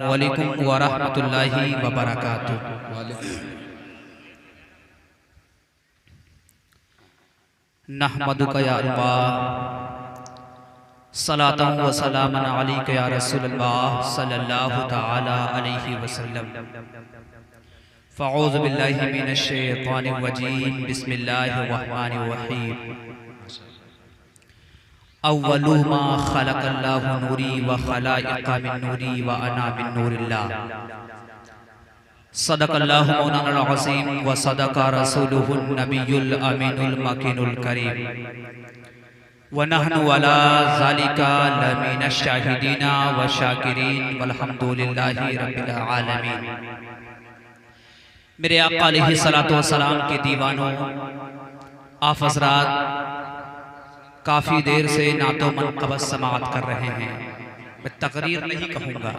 वालेकुम व रहमतुल्लाहि व बरकातुहू। नहमदुका या अल्लाह, सलातन व सलामन अलैका या रसूलल्लाह सल्लल्लाहु तआला अलैहि वसल्लम। फ़अऊज़ु बिल्लाहि मिनश शैतानिर रजीम, बिस्मिल्लाहिर रहमानिर रहीम। अव्वलु मा खलक़ल्लाहु नूरी व खलाइक़ा मिन नूरी व अना मिन नूरिल्लाह। सदक़ल्लाहु मौलानाल अज़ीम व सदक़ा रसूलुहुन नबियुल अमीनुल मकीनुल करीम व नहनु अला ज़ालिका लमिनश शाहिदीना व शाकिरीन वल्हम्दुलिल्लाहि रब्बिल आलमीन। मेरे आका अलैहिस्सलातु वस्सलाम के दीवानों, आप हज़रात काफ़ी देर से नातो मनक़बत समाअत कर रहे हैं। मैं तकरीर नहीं कहूँगा,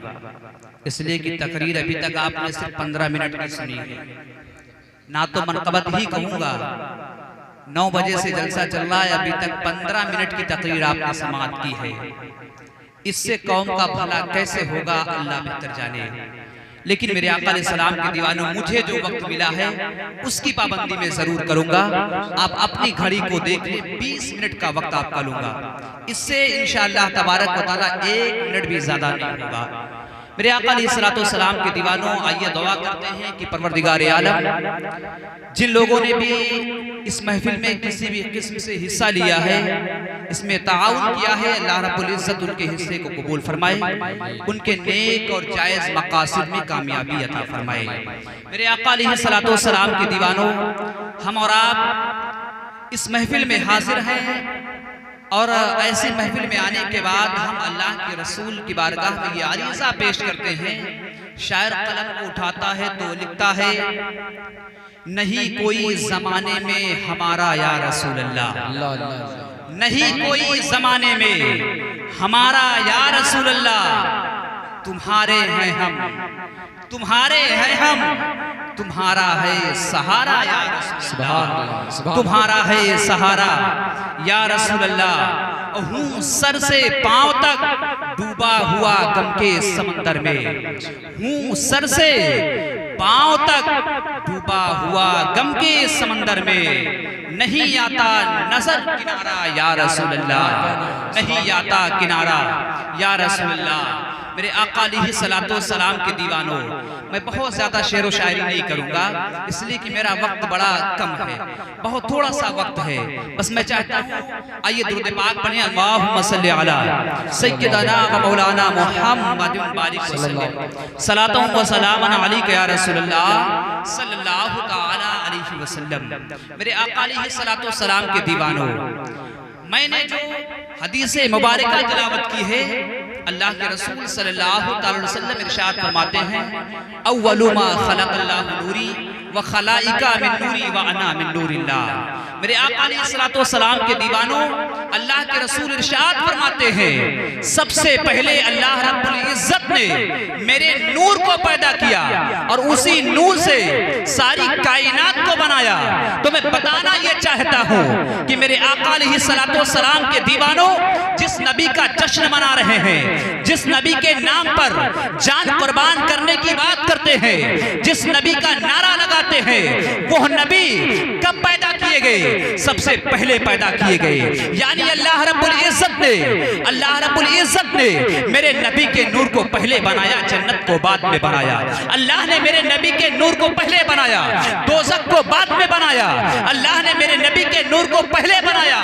इसलिए कि तकरीर अभी तक आपने सिर्फ 15 मिनट की सुनी है। नातो मनक़बत ही कहूँगा। 9 बजे से जलसा चल रहा है, अभी तक 15 मिनट की तकरीर आपने समाअत की है। इससे कौम का भला कैसे होगा अल्लाह बेहतर जाने। लेकिन मेरे आका अलैहिस्सलाम के दीवानों, मुझे जो वक्त मिला है उसकी पाबंदी में जरूर करूंगा। आप अपनी घड़ी को देख लें, 20 मिनट का वक्त आपका लूंगा। इससे इंशाअल्लाह तबारक व तआला 1 मिनट भी ज्यादा नहीं होगा। मेरे आका अलैहिस्सलाम के दीवानों, आइए दुआ करते हैं कि परवरदिगार आलम, जिन लोगों ने भी इस महफिल में किसी भी किस्म से हिस्सा लिया है, इसमें ताउन किया है, अल्लाह रब्बुल इज्जत उनके हिस्से को कबूल फरमाए, उनके नेक और जायज मकासद में कामयाबी अता फरमाए। मेरे आका अलैहिस्सलाम के दीवानों, हम और आप इस महफिल में हाजिर हैं और ऐसी महफिल में आने के बाद हम अल्लाह के रसूल की बारगाह में ये अरीज़ा पेश करते हैं। शायर कलम को उठाता है तो लिखता है, नहीं कोई जमाने में हमारा या रसूल अल्लाह, नहीं कोई जमाने में हमारा या रसूल अल्लाह, तुम्हारे हैं हम, तुम्हारे हैं हम, तुम्हारा है सहारा या रसूल अल्लाह, तुम्हारा है सहारा या रसूल अल्लाह। हूँ सर से पांव तक डूबा हुआ गम के समंदर में, हूँ सर से पांव तक डूबा हुआ गम के समंदर में, नहीं आता नजर किनारा या रसूल अल्लाह, नहीं आता किनारा या रसूल अल्लाह। मेरे आका अलैहिस्सलाम के दीवानों, मैं बहुत ज्यादा शेर व शायरी नहीं करूंगा, इसलिए कि मेरा वक्त बड़ा कम है, बहुत थोड़ा सा वक्त है। बस मैं चाहता हूँ, आइए दुरूद पाक पढ़ें, अल्लाहुम्मा सल्ली अला सय्यिदना व मौलाना मुहम्मदिन बारिक वसल्लम, सलातन व सलामन अलैका या रसूलल्लाह सल्लल्लाहु तआला अलैहि वसल्लम। मेरे आका अलैहिस्सलाम के दीवानों, मैंने जो हदीस मुबारका तिलावत की है, अल्लाह के रसूल सल्लल्लाहु अलैहि वसल्लम इरशाद फरमाते हैं, अव्वलु मा खलक़ल्लाहु नूरी व खलाइका मिन नूरी व अना मिन नूरिल्लाह। मेरे आका अलैहिस्सलाम के दीवानों, अल्लाह के रसूल इरशाद फरमाते हैं, सबसे पहले अल्लाह रब्बुल इज्जत ने मेरे नूर को पैदा किया और उसी नूर से सारी कायनात को बनाया। तो मैं बताना ये चाहता हूँ कि मेरे आका अलैहिस्सलाम के दीवानों, जिस नबी का जश्न मना रहे हैं, जिस नबी के नाम पर जान कुर्बान करने की बात करते हैं, जिस नबी का नारा लगाते हैं, वो नबी कब पैदा किए गए? सबसे पहले पैदा किए गए। यानी अल्लाह रब्बुल इज्जत ने मेरे नबी के नूर को पहले बनाया, जन्नत को बाद में बनाया। अल्लाह ने मेरे नबी के नूर को पहले बनाया, दोज़ख को बाद में बनाया। अल्लाह ने मेरे नबी के नूर को पहले बनाया,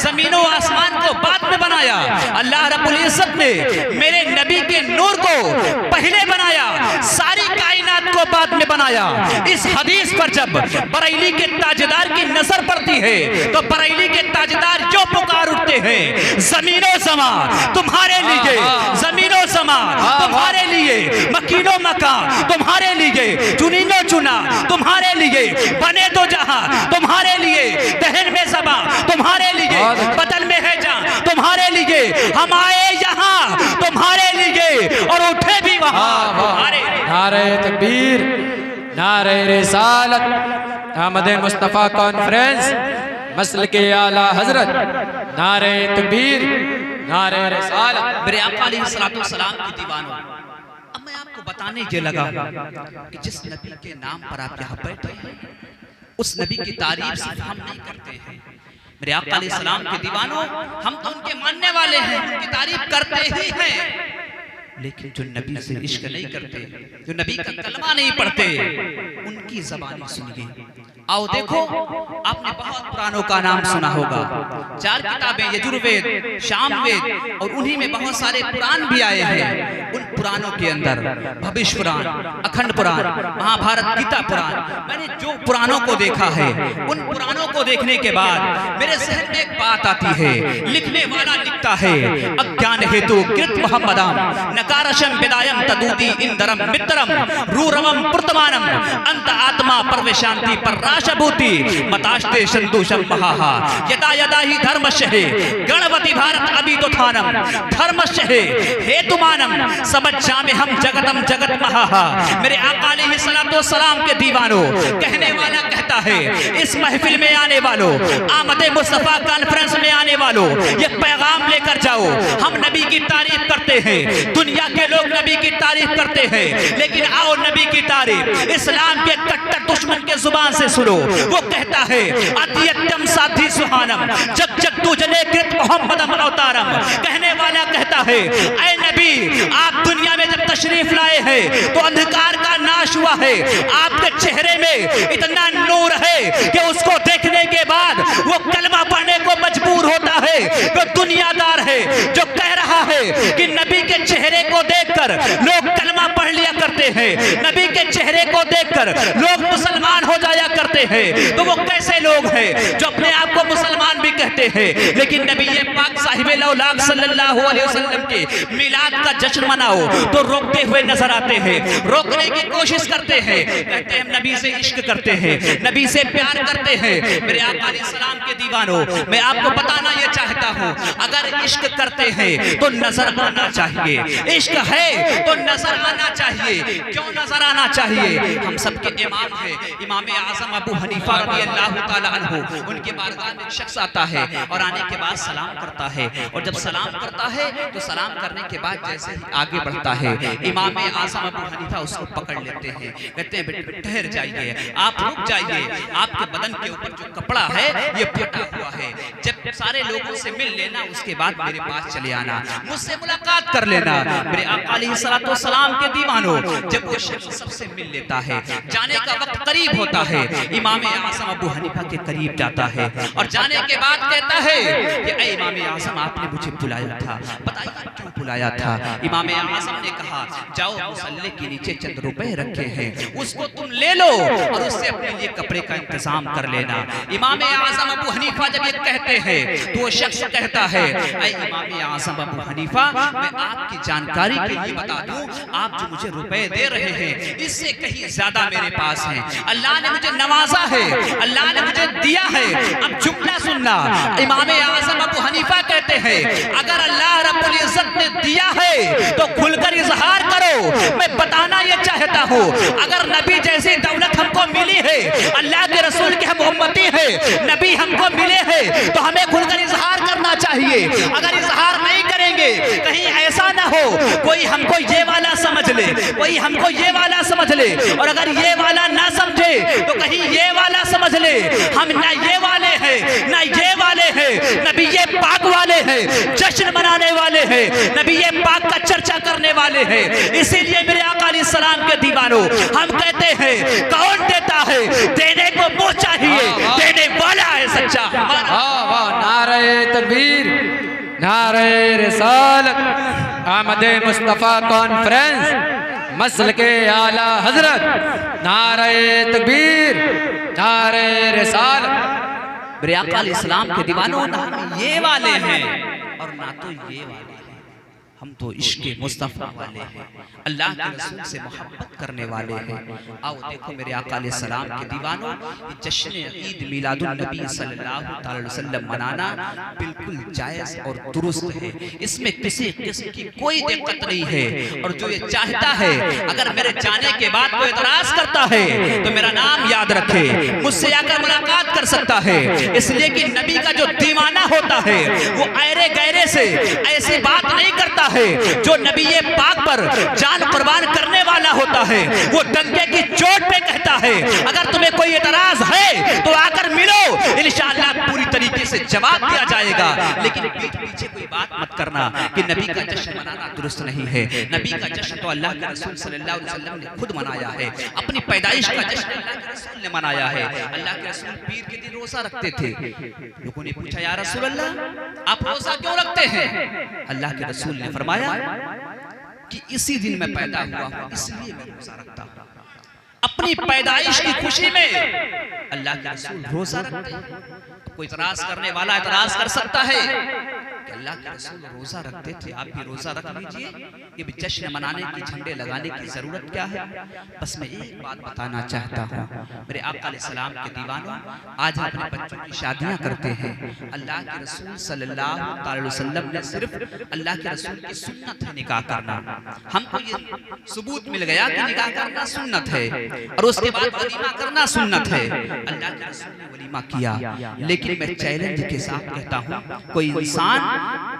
जमीनों आसमान को बाद में बनाया। अल्लाह रब्बुल इज्जत ने मेरे नबी के नूर को पहले बनाया, सारी कायनात को बाद में बनाया। इस हदीस पर जब बरेली के ताजदार की नजर पड़ती है, तो बरेली के ताजदार जो पुकार उठते हैं, जमीनों समा तुम्हारे लिए, जमीनों समा तुम्हारे लिए, मकीनों मकान तुम्हारे लिए, चुनीनो चुना तुम्हारे लिए, बने तो जहां तुम्हारे लिए, दहन में समा तुम्हारे लिए, बदल में है जहां तुम्हारे लिए, हम आए यहाँ तुम्हारे लिए और उठे भी वहां तुम्हारे लिए। नारे तकबीर, नारे रिसालत, अहमद मुस्तफ़ा कॉन्फ्रेंस, मसल के आला हजरत, नारे तकबीर, नारे रिसालत। मेरे आका अलैहिस्सलाम की दीवानों, अब मैं आपको आपको बताने ये लगा कि जिस नबी के नाम पर आप यहाँ बैठे हैं उस नबी की तारीफ सिर्फ हम नहीं करते हैं मेरे आका अलैहिस्सलाम के दीवानों, हम तो उनके मानने वाले हैं, उनकी तारीफ करते ही हैं, लेकिन जो नबी से इश्क नहीं करते, जो नबी का कलमा नहीं पढ़ते, उनकी ज़बानी सुनिए। आओ देखो, आपने बहुत पुरानों का नाम सुना होगा, 4 किताबें यजुर्वेद, सामवेद और उन्हीं में बहुत सारे पुराण भी आए हैं। उन पुराणों के अंदर भविष्य पुराण, अखंड पुराण, महाभारत, गीता पुराण, मैंने जो पुराणों को देखा है, उन पुराणों को देखने के बाद मेरे जहन में एक बात आती है। लिखने वाला लिखता है, अज्ञान हेतु कृत मोहम्मदम नकारशम विदायम तदूदी इंदरम मित्रम रूरमम पुर्तमानम अंत आत्मा परवेशांति परराशभूति मताश्ते संदूषम महाहा यदा यदा ही धर्मशहे गणपति भारत अभिदुत्थानम धर्मशहे हेतुमानम समझा में हम जगतम जगत महाहा। मेरे आका अलैहिस्सलाम के दीवानों, कहने वाला कहता है, इस महफिल में आने वालों, आमदे मुस्तफा कॉन्फ्रेंस में आने वालों, ये पैगाम लेकर जाओ। हम नबी की तारीफ करते हैं, दुनिया के लोग नबी की तारीफ करते हैं, लेकिन आओ नबी की तारीफ इस्लाम के कट्टर दुश्मन के जुबान से सुनो। वो कहता है, अतियतम साथी सुहानम जग जग तू जने कृत मोहम्मदम अवतारम। कहने वाला कहता है, ऐ नबी, आप दुनिया में जब तशरीफ लाए हैं तो अंधकार का नाश हुआ है, आपके चेहरे में इतना नूर है कि उसको देखने के बाद वो कलमा पढ़ने को मजबूर होता है। वो दुनियादार है जो कह रहा है कि नबी के चेहरे को देखकर लोग कलमा पढ़ लिया करते हैं, नबी के चेहरे को देखकर लोग मुसलमान हो जाया करते हैं। तो वो कैसे लोग हैं जो अपने आप को मुसलमान भी कहते हैं, लेकिन नबी पाक साहिबे लौलाक सल्लल्लाहु अलैहि वसल्लम के मिलाद का जश्न मनाओ तो रोकते हुए नजर आते हैं, रोकने की कोशिश करते हैं, कहते हैं नबी से इश्क करते हैं, नबी से प्यार करते हैं। मेरे आका अलैहिस्सलाम के दीवानों, मैं आपको बताना ये चाहता हूँ, अगर इश्क करते हैं तो नजर आना चाहिए, इश्क है तो नजर आना चाहिए। क्यों नजर आना चाहिए? हम सबके इमाम हैं, इमाम आज़म अबू हनीफा रज़ियल्लाहु ताला अन्हु, उनके बारगाह में एक शख्स आता है और आने के बाद सलाम करता है, और जब सलाम करता है तो सलाम करने के बाद जैसे ही आगे बढ़ता है, इमाम आज़म अबू हनीफा उसको पकड़ लेते हैं, कहते हैं बेटे ठहर जाइए, आप रुक जाइए, आपके बदन के ऊपर जो कपड़ा है ये फटा हुआ है, जब सारे लोगों से मिल लेना उसके बाद मेरे पास चले आना, मुझसे मुलाकात कर लेना। मेरे आका अलैहिस्सलाम के दीवानों, जब वो शख्स सबसे मिल लेता है, जाने का वक्त करीब होता है, इमाम आज़म अबू हनीफा के करीब जाता है और जाने के बाद कहता है कि ऐ इमाम आज़म, आपने मुझे बुलाया था, बताइए क्यों बुलाया था? इमाम आज़म ने कहा, जाओ मुसल्ले के नीचे चंद रुपए रखे हैं, उसको तुम ले लो और उससे अपने लिए कपड़े का इंतजाम कर लेना। इमाम आज़म अबू हनीफा जब ये कहते हैं तो वो शख्स कहता है, ऐ इमाम आज़म अबू हनीफा, मैं आपकी जानकारी के लिए बता दूं, आप जो मुझे रुपए दे रहे हैं इससे कहीं ज्यादा मेरे पास है, अल्लाह ने मुझे नवाजा है, अल्लाह ने मुझे दिया है। अब जुमला सुनना, इमाम आज़म अबू हनीफा कहते हैं, अगर अल्लाह रब्बुल इज्जत ने दिया है तो खुलकर इजहार करो। मैं बताना ये चाहता हूँ, अगर नबी जैसी दौलत हमको मिली है, अल्लाह के रसूल के हम उम्मती हैं, नबी हमको मिले हैं, तो हमें खुलकर इजहार करना चाहिए। अगर इजहार नहीं करेंगे, कहीं ऐसा ना हो कोई हमको ये वाला समझ ले, कोई हमको ये वाला समझ ले, और अगर ये वाला ना समझे तो कहीं ये वाला समझ ले। हम ना ये वाले हैं ना ये वाले हैं, नबी ये पाक वाले हैं, जश्न मनाने वाले हैं, नबी ये पाक का चर्चा करने वाले हैं। इसीलिए मेरे आका अलैहिस्सलाम के दीवानों, हम कहते हैं, कौन देता है? देने को मुंह चाहिए, देने वाला है सच्चा। नारे तकबीर, नारे रिसालत, आमदे मुस्तफा कॉन्फ्रेंस, मसलके आला हजरत, नारे तकबीर, नारे रिसालत। मेरे आका अलैहिस्सलाम के दीवानों, ना हम ये वाले हैं और ना तो ये वाले हैं, हम तो इश्क़ मुस्तफ़ा वाले हैं, अल्लाह के रसूल से मोहब्बत करने वाले हैं। आओ देखो मेरे आका अलैहिस्सलाम के दीवानों, जश्न ईद मिलादुन नबी सल्लल्लाहु अलैहि वसल्लम मनाना बिल्कुल जायज़ और दुरुस्त है, इसमें किसी किस्म की कोई दिक्कत नहीं है। और जो ये चाहता है, अगर मेरे जाने के बाद कोई एतराज़ करता है तो मेरा नाम याद रखे, मुझसे आकर मुलाकात कर सकता है, इसलिए कि नबी का जो दीवाना होता है वो ऐरे गैरे से ऐसी बात नहीं करता है जो नबी पाक पर जान जान कुर्बान करने वाला होता है, वो डंके की चोट पे कहता है अगर तुम्हें कोई एतराज है तो आकर मिलो, इंशाअल्लाह पूरी तरीके से जवाब दिया जाएगा। लेकिन पीठ पीछे कोई बात मत करना कि नबी का जश्न मनाना दुरुस्त नहीं है। नबी का जश्न तो अल्लाह के रसूल सल्लल्लाहु अलैहि वसल्लम ने खुद मनाया है, अपनी पैदाइश का जश्न अल्लाह के रसूल ने मनाया है। अल्लाह के रसूल पीर के दिन रोजा रखते थे। लोगों ने पूछा या रसूल अल्लाह आप रोजा क्यों रखते हैं? अल्लाह के रसूल ने फरमाया कि इसी दिन मैं पैदा हुआ हूं, इसलिए मैं रोजा रखता हूं। अपनी पैदाइश की खुशी में अल्लाह के रसूल रोजा रखते हैं। कोई इतराज करने वाला इतराज कर सकता है कि अल्लाह के रसूल रोजा रखते थे, आप भी रोजा रख लीजिए, ये भी जश्न मनाने की झंडे लगाने की जरूरत क्या है? बस मैं एक बात बताना चाहता हूँ मेरे आका अलैहिस्सलाम के दीवानों, आज हम अपने बच्चों की शादियां करते हैं। अल्लाह के रसूल सल्लल्लाहु अलैहि वसल्लम ने सिर्फ अल्लाह के रसूल की सुन्नत है निकाह करना। हमको ये सबूत मिल गया कि निकाह करना सुन्नत है और उसके बाद वलीमा करना सुन्नत है। अल्लाह के रसूल ने वलीमा किया, लेकिन मैं चैलेंज के साथ कहता हूँ कोई इंसान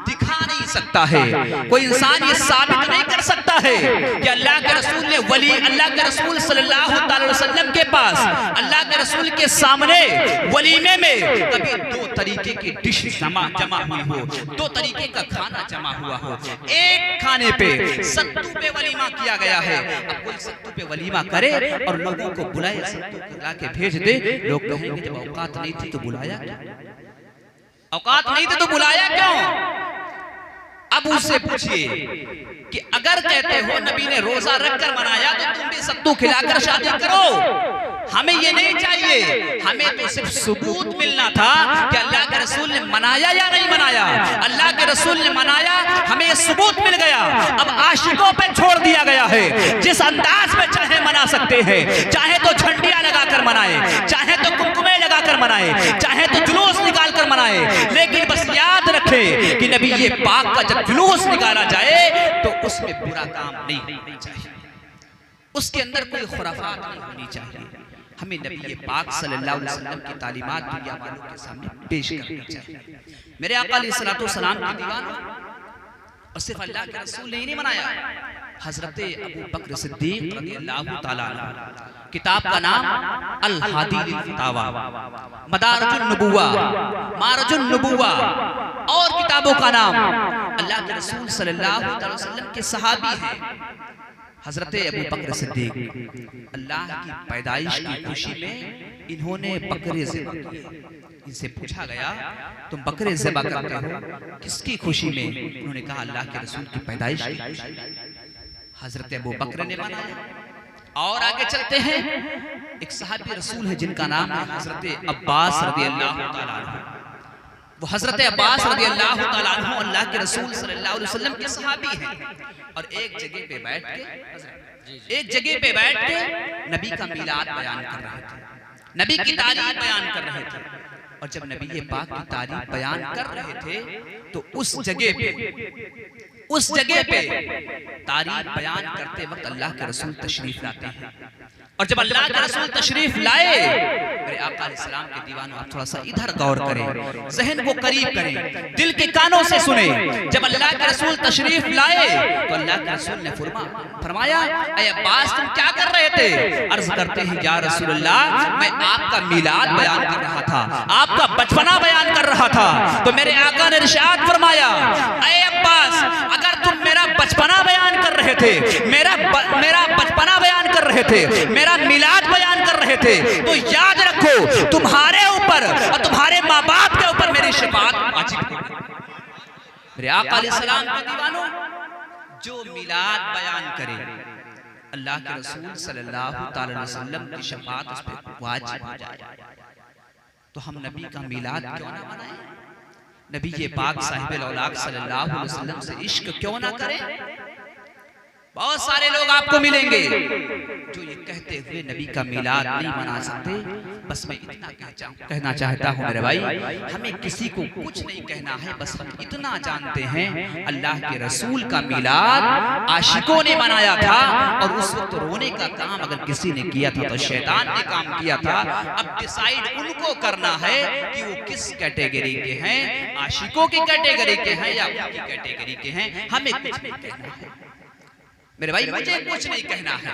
दिखा नहीं सकता है, कोई इंसान ये साबित नहीं कर सकता है कि अल्लाह के रसूल ने अल्लाह के रसूल सल्लल्लाहु अलैहि वसल्लम के पास अल्लाह के रसूल के सामने वलीमे में कभी दो तरीके की डिश जमा हुई हो, दो तरीके का खाना जमा हुआ हो। एक खाने पे सत्तू पे वलीमा किया गया है। अब कोई सत्तू पे वलीमा करे और लोगों को बुलाए, सत्तू खिला के भेज दे, लोग कहेंगे जब औकात नहीं थी तो बुलाया क्यों? औकात नहीं थी तो बुलाया क्यों? अब उससे पूछिए कि अगर कहते हो नबी ने रोजा रखकर मनाया तो तुम भी सत्तू खिलाकर शादी करो। हमें ये नहीं चाहिए, हमें तो सिर्फ सबूत मिलना था कि अल्लाह के रसूल ने मनाया या नहीं मनाया। अल्लाह के रसूल ने मनाया, हमें ये सबूत मिल गया। अब आशिकों पे छोड़ दिया गया है, जिस अंदाज में चाहे मना सकते हैं, चाहे तो झंडियां लगाकर मनाए, चाहे तो कुमकुमे लगाकर मनाए, चाहे तो जुलूस निकाल कर मनाए, लेकिन बस याद रखें कि नबी ये पाक का जब जुलूस निकाला जाए तो उसमें बुरा काम नहीं होना चाहिए, उसके अंदर कोई खुराफात नहीं होनी चाहिए। हमें नबी पाक सल्लल्लाहु अलैहि वसल्लम की तालीमात दुनिया वालों के सामने पेश करनी चाहिए। मेरे आका अलैहिस्सलातु वस्सलाम के दीवानों, और सिर्फ अल्लाह के रसूल ने ही नहीं मनाया, हजरत अबू बकर सिद्दीक रज़ियल्लाहु ताला अन्हु, किताब का नाम अल हादी लिल फतावा, मदारिजुन नबुव्वा, मारजुन नबुव्वा, और किताबों का नाम अल्लाह के रसूल सल्लल्लाहु अलैहि वसल्लम के सहाबी हैं हजरत अबू बकर सिद्दीक। अल्लाह की पैदाइश की खुशी में इन्होंने बकरे ज़िबा किए। इनसे पूछा गया तुम बकरे ज़िबा करते हो किसकी खुशी में? उन्होंने कहा अल्लाह के रसूल की पैदाइश की खुशी में। हजरत अबू बकर ने मनाया। और आगे चलते हैं, एक सहाबी रसूल है जिनका नाम है हजरत अब्बास रज़ियल्लाहु ताला अन्हु। वो हजरत अब्बास रज़ियल्लाहु ताला अन्हु अल्लाह के रसूल सल्लल्लाहु अलैहि वसल्लम के सहाबी हैं। और एक जगह पे बैठ के नबी का मिलाद बयान कर रहे थे, नबी की तारीफ बयान कर रहे थे। और जब नबी पाक की तारीफ बयान कर रहे थे तो उस जगह पे तारीफ बयान करते वक्त अल्लाह के रसूल तशरीफ लाते हैं। और जब अल्लाह के रसूल तशरीफ लाए, मेरे आका अलैहिस्सलाम के दीवानों, आप थोड़ा सा इधर गौर करें, ज़हन को करीब करें, दिल के कानों से सुने। जब अल्लाह के रसूल तशरीफ लाए तो अल्लाह के रसूल ने फरमाया ऐ अब्बास तुम क्या कर रहे थे? अर्ज करते हैं या रसूल अल्लाह मैं आपका मिलाद बयान कर रहा था, आपका बचपना बयान कर रहा था। तो मेरे आका ने इरशाद फरमाया ऐ अब्बास अगर तुम मेरा बचपना बयान कर रहे थे, मेरा बचपना बयान कर रहे थे, मेरा मिलाद बयान कर रहे थे, तो याद रखो तुम्हारे ऊपर और तुम्हारे माँ बाप के ऊपर मेरी शफाअत वाजिब है। मेरे आका अलैहिस्सलाम के दीवानों, जो मिलाद बयान करे अल्लाह के रसूल सल्लल्लाहु अलैहि वसल्लम की शफाअत उस पर वाजिब हो जाए। तो हम नबी का मिलाद क्यों ना मनाएं? नबी ये पाक साहिब औलाद सल्लल्लाहु अलैहि वसल्लम से इश्क क्यों ना करें? बहुत सारे लोग आपको मिलेंगे जो ये कहते हुए नबी का मिलाद नहीं मना सकते। बस मैं इतना कहना चाहता हूँ मेरे भाई, हमें किसी को कुछ नहीं कहना है, बस हम इतना जानते हैं अल्लाह के रसूल का मिलाद आशिकों ने मनाया था। और उस वक्त रोने का काम अगर किसी ने किया था तो शैतान ने काम किया था। अब डिसाइड उनको करना है कि वो किस कैटेगरी के हैं, आशिकों की कैटेगरी के हैं या उनकी कैटेगरी के हैं। हमें कुछ नहीं कहना है। मेरे भाई मुझे कुछ नहीं कहना है,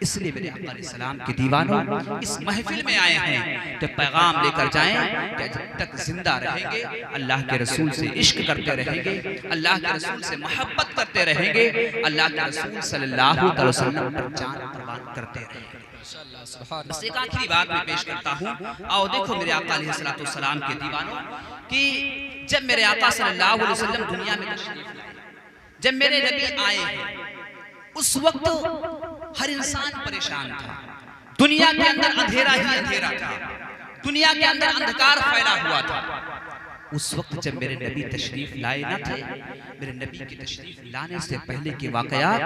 इसलिए मेरे आका अलैहिस्सलाम के दीवानों इस महफिल में आए हैं तो पैगाम लेकर जाएं कि जब तक जिंदा रहेंगे अल्लाह के रसूल से इश्क करते रहेंगे, अल्लाह के रसूल से मोहब्बत करते रहेंगे, अल्लाह के रसूल सल्लल्लाहु अलैहि वसल्लम पर जान कुर्बान करते रहेंगे। बस एक आखिरी बात मैं पेश करता हूँ। आओ देखो मेरे आका अलैहिस्सलाम के दीवानों कि जब मेरे आका सल्लल्लाहु अलैहि वसल्लम दुनिया में तशरीफ लाए, जब मेरे नबी आए हैं, उस वक्त हर इंसान परेशान था। दुनिया के अंदर अंधेरा ही अंधेरा था, दुनिया के अंदर अंधकार फैला हुआ था। उस वक्त जब मेरे नबी तशरीफ लाए न थे, मेरे नबी के तशरीफ लाने से पहले के वाकयात,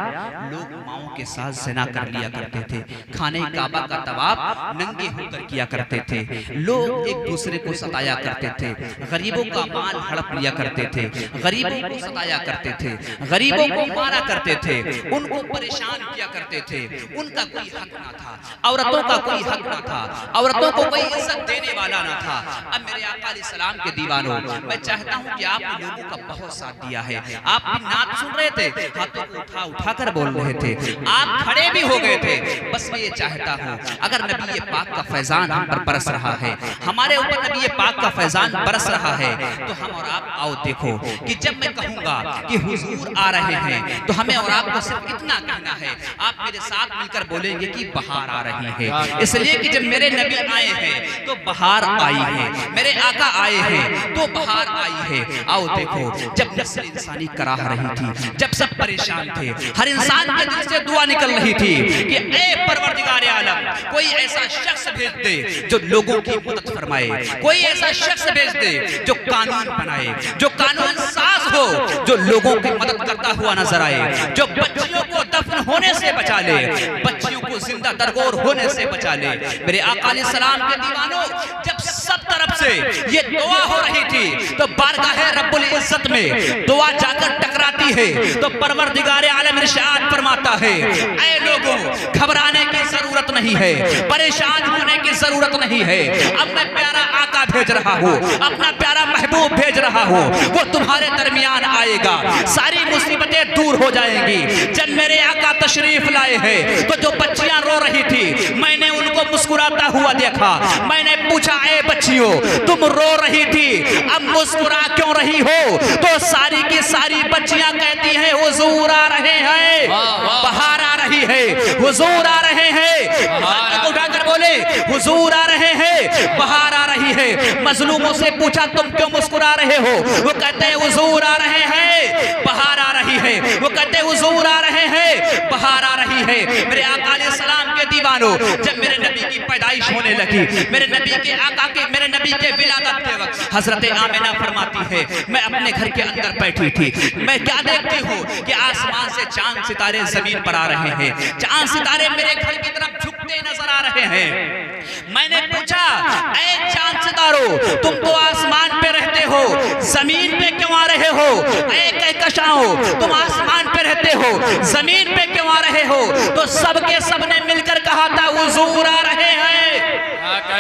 लोग माओं के साथ ज़िना कर लिया करते थे, खाने काबा का तवाफ नंगे होकर किया करते थे, लोग एक दूसरे को सताया करते थे, गरीबों का माल हड़प लिया करते थे, गरीबों को सताया करते थे, गरीबों को मारा करते थे, उनको परेशान किया करते थे, उनका कोई हक ना था, औरतों का कोई हक ना था, औरतों को कोई इज्जत देने वाला ना था। अब मेरे आका अलैहिस्सलाम के दीवानों, मैं चाहता हूं कि आपने लोगों का बहुत साथ दिया है। आप भी नात सुन रहे थे, हाथों को उठा कर बोल रहे थे, आप खड़े भी हो गए थे। बस मैं ये चाहता हूं अगर नबी पाक का फैजान हम पर बरस रहा है, हमारे ऊपर नबी पाक का फैजान बरस रहा है, तो हम और आप आओ देखो कि जब मैं कहूंगा कि हुजूर आ रहे हैं तो हमें और आपको सिर्फ इतना कहना है, आप मेरे साथ मिलकर बोलेंगे कि बहार आ रही है। इसलिए कि जब मेरे नबी आए हैं तो बहार आई है, मेरे आका आए हैं तो बहार आई है। आओ देखो जब नस्ल इंसानी कराह रही थी, जब सब परेशान थे, हर इंसान के दिल से दुआ निकल रही थी कि ए परवरदिगार आलम, कोई ऐसा शख्स भेज दे जो लोगों की मदद फरमाए, कोई ऐसा शख्स भेज दे जो कानून बनाए, जो कानून साज हो, जो लोगों की मदद करता हुआ नजर आए, जो बच्चियों को दफन होने से बचा ले, बच्चियों को जिंदा दरगोर होने से बचा ले। मेरे आका अलैहिस्सलाम के दीवानों, जब सब तरफ से ये दुआ हो रही थी तो बारगाह रब्बुल इज्जत में दुआ जाकर टकराती है तो परवरदिगार आलम इरशाद फरमाता है, ऐ लोगों घबराने की जरूरत नहीं है, परेशान होने की जरूरत नहीं है। अब मैं प्यारा आका भेज रहा हूँ, अपना प्यारा महबूब भेज रहा हूँ, वो तुम्हारे दरमियान आएगा, सारी मुसीबतें दूर हो जाएंगी। जब मेरे आका तशरीफ लाए हैं तो जो बच्चियां रो रही थी, मैंने उनको मुस्कुराता हुआ देखा। मैंने पूछा, ए बच्चियों तुम रो रही थी, अब मुस्कुरा क्यों रही हो? तो सारी की सारी बच्चियां कहती हैं हुजूर आ रहे हैं, बहार आ रही है, हुजूर आ रहे हैं। उठाकर बोले हुजूर आ रहे हैं, बहार आ रही है। मजलूमों से पूछा तुम क्यों मुस्कुरा रहे हो? वो कहते हैं हुजूर आ रहे हैं, बहार आ रही है। वो कहते हैं हुजूर आ रहे हैं, बहार आ रही है। मेरे आका अलैहिस्सलाम के दीवानों, जब मेरे नबी की पैदाइश होने लगी, मेरे नबी के आका के, मेरे नबी के विलादत के वक्त हजरत आमिना फरमाती है, मैं अपने घर के अंदर बैठी थी, मैं क्या देखती हूँ कि आसमान से चांद सितारे जमीन पर आ रहे हैं, चांद सितारे मेरे घर की तरफ झुकते नजर आ रहे हैं। मैंने पूछा, ऐ चांद सितारों तुम तो आसमान पे रहते हो, जमीन पे क्यों आ रहे हो? ऐ कहकशाओं तुम आसमान पे रहते हो, जमीन पे क्यों आ रहे हो? तो सबके सबने मिलकर कहा था हुजूर आ रहे हैं,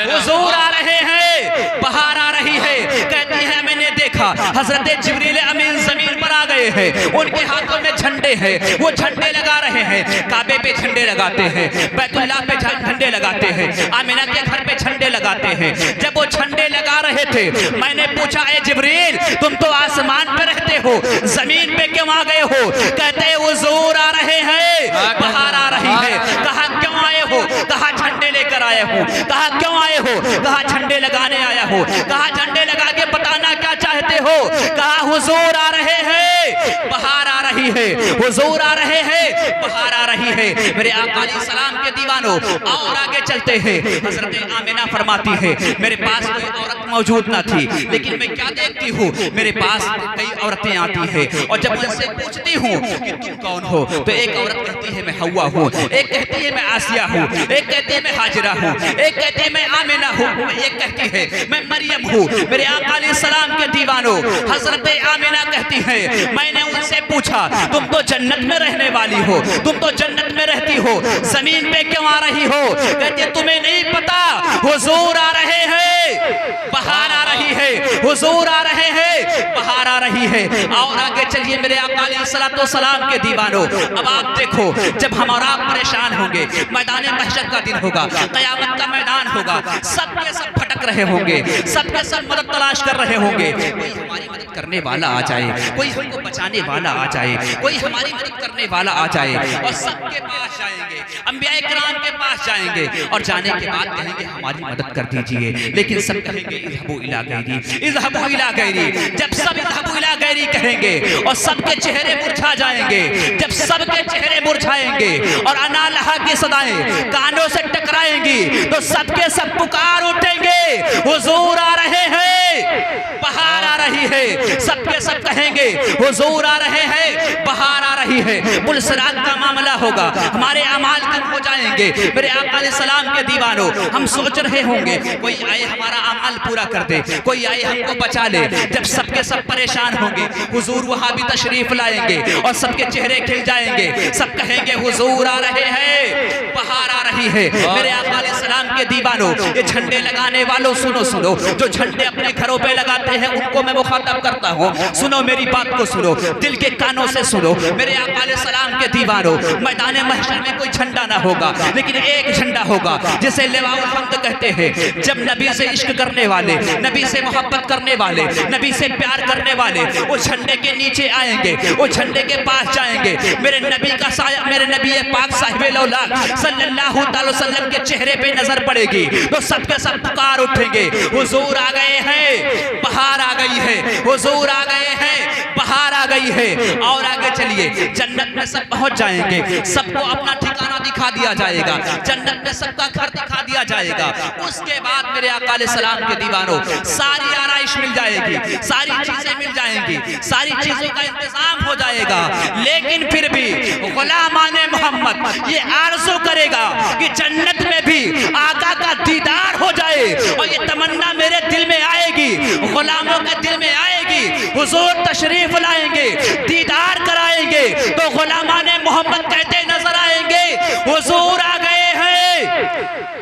हुजूर आ रहे हैं, बहार आ रही है। कहती है मैंने देखा हजरत जिब्रील अमीन जमीन पर आ गए हैं, उनके हाथों में झंडे हैं, वो झंडे लगा रहे हैं, काबे पे झंडे लगाते हैं, बैतुल्लाह पे झंडे लगाते हैं, आमिना के घर पे झंडे लगाते हैं। जब वो झंडे लगा रहे थे, मैंने पूछा, ए जिब्रील तुम तो आसमान पे रहते हो, जमीन पे क्यों आ गए हो? कहते हुजूर आ रहे हैं, बहार आ रही है। कहा क्यों आए हो? कहा झंडे लेकर आए हो। कहा क्यों आए हो? कहा झंडे लगाने आया हो। कहा झंडे लगा के बताना क्या चाहते हो? कहा हुजूर आ रहे हैं, बहार आ रही है, हुजूर आ रहे हैं, बहार आ रही है। मेरे आका अलैहिस्सलाम के दीवानों, और आगे चलते हैं। हजरत आमिना फरमाती है, मेरे पास कोई औरत मौजूद ना थी, लेकिन मैं क्या देखती हूँ, मेरे पास कई औरतें आती हैं और जब उनसे पूछती हूँ कि तुम कौन हो, तो एक औरत कहती है मैं हव्वा हूँ, एक कहती है मैं आसिया हूँ, एक कहती है मैं हाजिरा हूँ, एक कहती है मैं आमिना हूँ, एक कहती है मैं मरियम हूँ। मेरे आका अलैहिस्सलाम के दीवानों, हजरत आमिना कहती है, मैंने उनसे पूछा तुम तो जन्नत में रहने वाली हो, तुम तो जन्नत में रहती हो, जमीन पे क्यों आ रही हो? कहती है तुम्हें नहीं पता, हुजूर आ रहे हैं, बहार आ रहे रही है, हुजूर आ रहे हैं, बहार आ रही है। और आगे चलिए मेरे आका अलैहिस्सलाम के दीवानों, अब आप देखो, जब हम और आप परेशान होंगे, मैदान महशर का दिन होगा, क़यामत का मैदान होगा, सबके सब भटक रहे होंगे, सबके सब मदद तलाश कर रहे होंगे। कोई हमारी मदद करने वाला आ जाए, कोई हमको बचाने वाला आ जाए, कोई हमारी मदद करने वाला आ जाए, और सबके पास जाएंगे, अंबिया किराम के पास जाएंगे, और जाने के बाद कहेंगे हमारी मदद कर दीजिए। लेकिन सब कहेंगे इज़हबू इला गैरी, इज़हबू इला गैरी। जब सब इज़हबू इला गैरी कहेंगे और सबके चेहरे मुरझा जाएंगे, जब सबके चेहरे मुरझाएंगे और अनालहा की सदाएं कानों से टकराएंगी, तो सबके सब पुकार उठेंगे, हुजूर आ रहे हैं, बहार आ रही है। सबके सब कहेंगे हुजूर आ रहे हैं, बहार आ रही है। पुलसरात का मामला होगा, हमारे अमाल कम हो जाएंगे। मेरे आका अलैहिस्सलाम के दीवानों, हम सोच रहे होंगे कोई आए हमारा अमाल पूरा कर दे, कोई आए हमको बचा ले। जब सबके सब परेशान होंगे, हुजूर वहां भी तशरीफ लाएंगे और सबके चेहरे खिल जाएंगे, सब कहेंगे हुजूर आ रहे हैं, बहार आ रही है। मेरे आका अलैहिस्सलाम के दीवानों, ये झंडे लगाने वालों सुनो सुनो, जो झंडे अपने घरों पे लगाते हैं उनको मैं मुखातब करता हूँ, सुनो मेरी बात को सुनो, दिल के कानों से सुनो। मेरे आका अलैहिस्सलाम के दीवानों, मैदान महशर में कोई झंडा ना होगा, लेकिन एक झंडा होगा जिसे लिवाउल हम्द कहते हैं। जब नबी से इश्क करने वाले, नबी से मोहब्बत करने वाले, नबी से प्यार करने वाले वो झंडे के नीचे आएंगे, वो झंडे के पास जाएंगे, मेरे नबी का साया, मेरे नबी पाक साहिबे लौलाद सल्लल्लाहु अलैहि वसल्लम के चेहरे पे नजर पड़ेगी, तो सबके सब पुकार उठेंगे, हुजूर आ गए हैं, बहार आ गई है, हुजूर आ गए हैं, बहार आ गई है। और आगे चलिए, जन्नत में सब पहुंच जाएंगे, सबको अपना ठिकाना दिखा दिया जाएगा, जन्नत में सबका घर दिखा दिया जाएगा। उसके बाद मेरे आका अलैहिस्सलाम के दीवानों, सारी आराइश मिल जाएगी, सारी चीजें मिल जाएंगी, सारी चीजों का इंतजाम हो जाएगा। लेकिन फिर भी गुलामाने मोहम्मद ये आरज़ू करेगा कि जन्नत में भी आका का दीदार हो जाए, और ये तमन्ना मेरे दिल में आएगी, गुलामों के दिल में आएगी, हुजूर तशरीफ लाएंगे, दीदार कराएंगे, तो गुलामाने मोहम्मद कहते नजर आएंगे, हुजूर आ गए हैं,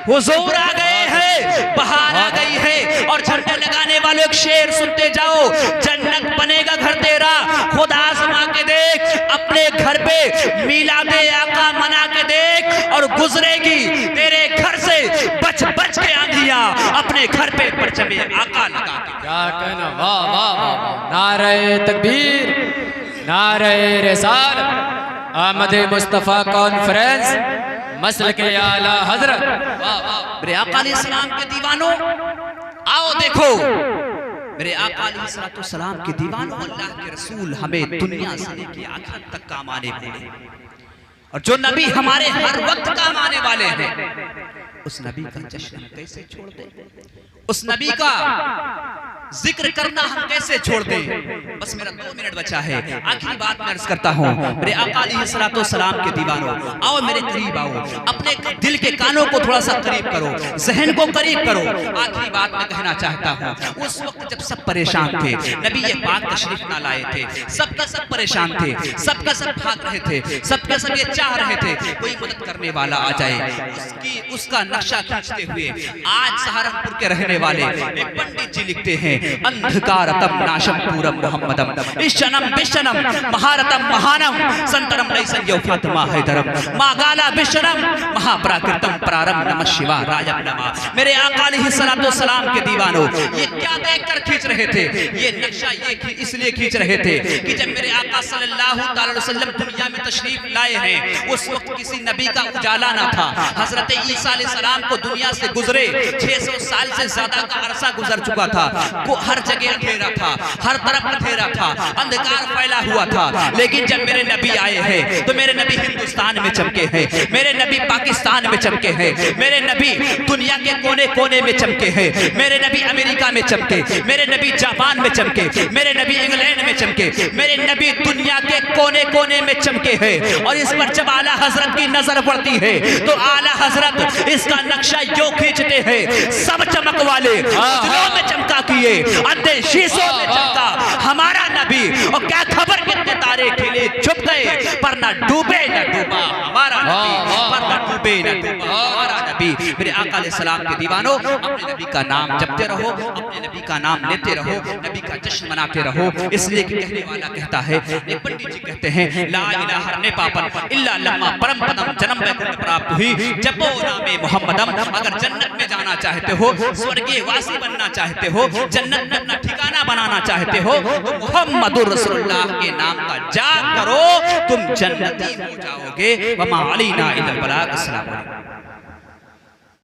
हुजूर आ गए हैं, बहार आ गई है। और झंडे लगाने वालों एक शेर सुनते जाओ, जन्नत बनेगा घर तेरा, खुदा आज़मा के देख, अपने घर पे मिलादे आका मना के देख, और गुजरेगी तेरे घर से बच बच के आंधियां, अपने घर पे परचमे आका लगा के। क्या कहना, वाह वाह वाह, नारे तकबीर, नारे रिसालत, आमद मुस्तफ़ा कॉन्फ्रेंस, मसल के आला हजरत। वाह वाह मेरे आका अलैहिस्सलाम के दीवानों, आओ देखो, मेरे आका अलैहिस्सलाम के दीवानों, अल्लाह के रसूल हमें दुनिया से लेकर आखिरत तक काम आने वाले, और जो नबी हमारे हर वक्त काम आने वाले हैं, उस नबी का जश्न हम कैसे छोड़ दें, उस नबी का जिक्र करना हम कैसे छोड़ दें। बस मेरा 2 मिनट बचा है, आखिरी बात मैं अर्ज करता हूँ, मेरे आका अलैहिस्सलाम के दीवानों, आओ मेरे करीब आओ, अपने दिल के कानों को थोड़ा सा करीब करो, जहन को करीब करो। आखिरी बात मैं कहना चाहता हूँ, उस वक्त जब सब परेशान थे, नबी ये पाक तशरीफ ना लाए थे, सबका सब परेशान थे, सबका सब भाग रहे थे, सबका सब ये चाह रहे थे कोई मदद करने वाला आ जाए, उसका नक्शा खींचते हुए आज सहारनपुर के रहने वाले एक पंडित जी लिखते हैं, अंधकारतम नाशम पूरम मोहम्मदम इशनम बिशनम महारतम महानम संतरम लैसन यौफातमा हैदरम मागाला बिशनम महाप्राकृतम प्रारम नमः शिवाय राजम नमः। मेरे आका अलैहिस्सलाम के दीवानों, ये क्या देखकर खींच रहे थे, ये नक्शा ये इसलिए खींच रहे थे कि जब मेरे आका सल्लल्लाहु अलैहि वसल्लम दुनिया में तशरीफ लाए हैं, उस वक्त किसी नबी का उजाला ना था। हजरत ईसा अलैहिस्सलाम को दुनिया से गुजरे 600 साल से ज्यादा का अरसा गुजर चुका था, हर जगह अंधेरा था, हर तरफ अंधेरा था, अंधकार फैला हुआ था। लेकिन जब मेरे नबी आए हैं, तो मेरे नबी हिंदुस्तान में चमके हैं, मेरे नबी पाकिस्तान में चमके हैं, मेरे नबी दुनिया के कोने कोने में चमके हैं, मेरे नबी अमेरिका में चमके, मेरे नबी जापान में चमके, मेरे नबी इंग्लैंड में चमके, मेरे नबी दुनिया के कोने कोने में चमके हैं। और इस पर जब आला हजरत की नजर पड़ती है, तो आला हजरत इसका नक्शा यो खींचते हैं, सब चमक वाले दिलों में चमका किए, अंधे शीशों में चमका हमारा नबी। और क्या खबर कितने तारे खिले छुप गए, पर ना डूबे ना डूबा हमारा नबी, पर ना डूबे ना डूबा हमारा नबी। नबी। मेरे आका अलैहिस्सलाम के दीवानों, अपने नबी का नाम जपते रहो, अपने नबी का नाम लेते रहो, नबी का जश्न मनाते रहो। इसलिए कि कहने वाला कहता है, एक पंडित जी कहते हैं, ला इलाहा ने पापन इल्ला लम्मा परम पदम जन्म वैकुंठ प्राप्त हुई। जपो नामे मोहम्मदम। अगर जन्नत में जाना चाहते हो, स्वर्गीय वासी बनना चाहते हो, जन्नत में अपना ठिकाना बनाना चाहते हो, तो मुहम्मदुर रसूलुल्लाह के नाम का जाप करो, तुम जन्नती हो जाओगे। वमा अलैना इल्लल बलाग। अस्सलाम वालेकुम।